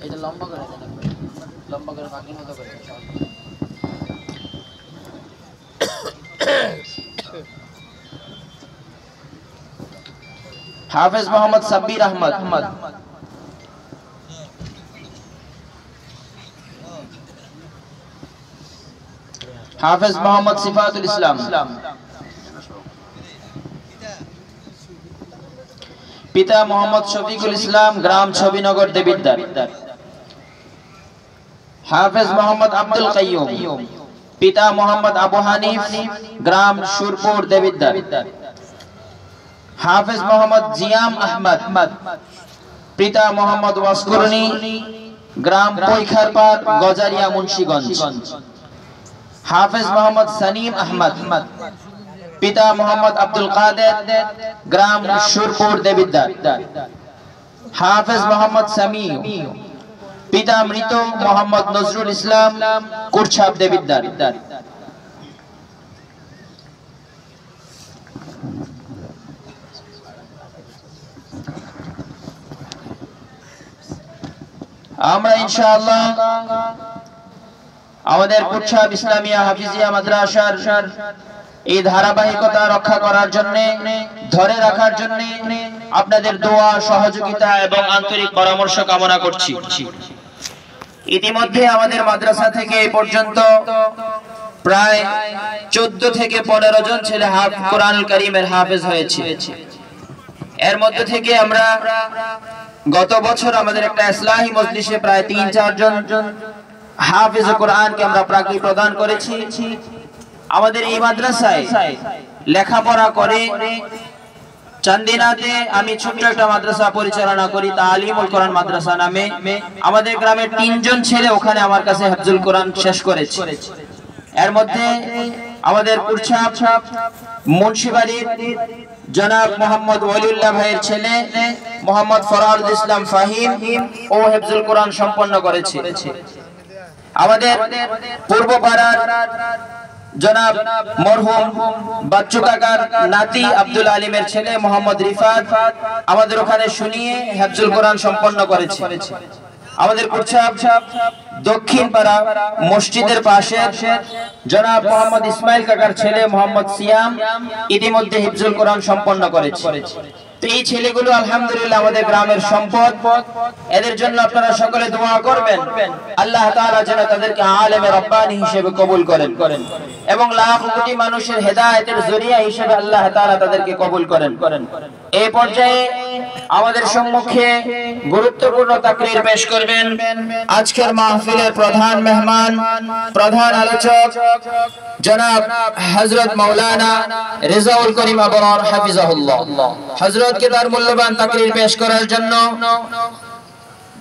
এটা লম্বা করে দেন, লম্বা করে বাকির মতো করে হাফেজ মোহাম্মদ সাব্বির আহমদ, হাফেজ মোহাম্মদ সিফাতুল ইসলাম, পিতা মোহাম্মদ শফিকুল ইসলাম, গ্রাম ছবিনগর দেবিদ্বার। হাফেজ মোহাম্মদ আব্দুল কাইয়ুম, পিতা মোহাম্মদ আবু হানিফ, গ্রাম সুরপুর দেবিদ্বার। হাফেজ মোহাম্মদ জিয়াম আহমদ, পিতা মোহাম্মদ ওয়াসকুরনি, গ্রাম পৈখারপাড় গজারিয়া মুন্সিগঞ্জ। হাফেজ মোহাম্মদ সানিম আহমদ, পিতা মোহাম্মদ আব্দুল কাদের, গ্রাম সুরপুর দেবিদ্বার। হাফেজ মোহাম্মদ সামি, পিতা মৃত মোহাম্মদ নজরুল ইসলাম, কুরছাপ দেবিদ্বার। আমরা ইনশাআল্লাহ আমাদের কুরছাপ ইসলামিয়া হাফিজিয়া মাদ্রাসার এই ধারাবাহিকতা রক্ষা করার জন্য, ধরে রাখার জন্য আপনাদের দোয়া, সহযোগিতা এবং আন্তরিক পরামর্শ কামনা করছি। ইতিমধ্যে আমাদের মাদ্রাসা থেকে এই পর্যন্ত প্রায় 14 থেকে 15 জন ছেলে কোরআনুল কারীমের হাফেজ হয়েছে। এর মধ্যে থেকে আমরা গত বছর আমাদের একটা ইসলাহি মজলিসে প্রায় 3-4 জন হাফেজ কোরআনকে আমরা প্রাকি প্রদান করেছি। আমাদের এই মাদ্রাসায় লেখাপড়া করে চান্দিনাতে আমি ছোট্ট একটা মাদ্রাসা পরিচালনা করি, তালিমুল কোরআন মাদ্রাসা নামে। আমাদের গ্রামের 3 জন ছেলে ওখানে আমার কাছে হিফজুল কোরআন শেষ করেছে। এর মধ্যে আমাদের কুরছাপ মুন্সিবাড়ির জনাব মোহাম্মদ ওয়ালিউল্লাহ ভাইয়ের ছেলে মোহাম্মদ ফরারুল ইসলাম ফাহিম ও হিফজুল কোরআন সম্পন্ন করেছে। আমাদের পূর্বপাড়ার জনাব মরহুম বাচ্চু কাকার নাতি আব্দুল আলিমের ছেলে মোহাম্মদ রিফাত আমাদের ওখানে শুনিয়ে হিফজুল কোরআন সম্পন্ন করেছে। আমাদের কুরছাপ দক্ষিণ পাড়া মসজিদের পাশে জনাব মোহাম্মদ ইসমাইল কাকার ছেলে মোহাম্মদ সিয়াম ইতিমধ্যে হিফজুল কোরআন সম্পন্ন করেছে। তো এই ছেলেগুলো আলহামদুলিল্লাহ আমাদের গ্রামের সম্পদ। এদের জন্য আপনারা সকলে দোয়া করবেন, আল্লাহ তাআলা যেন তাদেরকে আলেমে রব্বানি হিসেবে কবুল করেন এবং লাখ কোটি মানুষের হেদায়েতের জরিয়া হিসেবে আল্লাহ তাআলা তাদেরকে কবুল করেন। এই পর্যায়ে আমাদের সম্মুখে গুরুত্বপূর্ণ তাকরীর পেশ করবেন আজকের মাহফিলের প্রধান মেহমান, প্রধান আলোচক জনাব হযরত মাওলানা রেজাউল করিম আবরার হাফিজাহুল্লাহ। হযরতকে তার মূল্যবান তাকরীর পেশ করার জন্য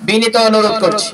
বিনীত অনুরোধ করছি।